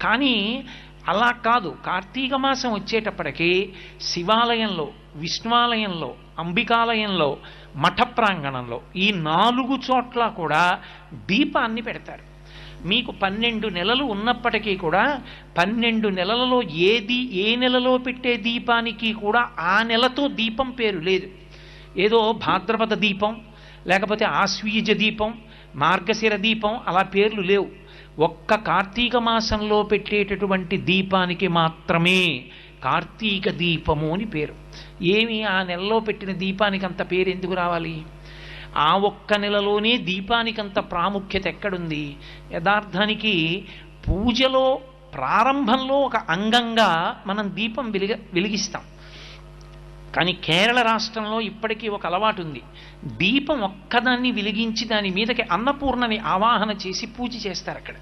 కానీ అలా కాదు. కార్తీక మాసం వచ్చేటప్పటికీ శివాలయంలో, విష్ణువాలయంలో, అంబికాలయంలో, మఠ ప్రాంగణంలో ఈ 4 చోట్ల కూడా దీపాన్ని పెడతారు. మీకు 12 నెలలు ఉన్నప్పటికీ కూడా 12 నెలలలో ఏ నెలలో పెట్టే దీపానికి కూడా ఆ నెలతో దీపం పేరు లేదు. ఏదో భాద్రపద దీపం, లేకపోతే ఆశ్వీజ దీపం, మార్గశిర దీపం అలా పేర్లు లేవు. ఒక్క కార్తీక మాసంలో పెట్టేటటువంటి దీపానికి మాత్రమే కార్తీక దీపము అని పేరు. ఏమి ఆ నెలలో పెట్టిన దీపానికి అంత పేరు ఎందుకు రావాలి? ఆ ఒక్క నెలలోనే దీపానికి అంత ప్రాముఖ్యత ఎక్కడుంది? యథార్థానికి పూజలో ప్రారంభంలో ఒక అంగంగా మనం దీపం వెలిగిస్తాం. కానీ కేరళ రాష్ట్రంలో ఇప్పటికీ ఒక అలవాటు ఉంది. దీపం ఒక్కదాన్ని వెలిగించి దాని మీదకి అన్నపూర్ణని ఆవాహన చేసి పూజ చేస్తారు అక్కడ.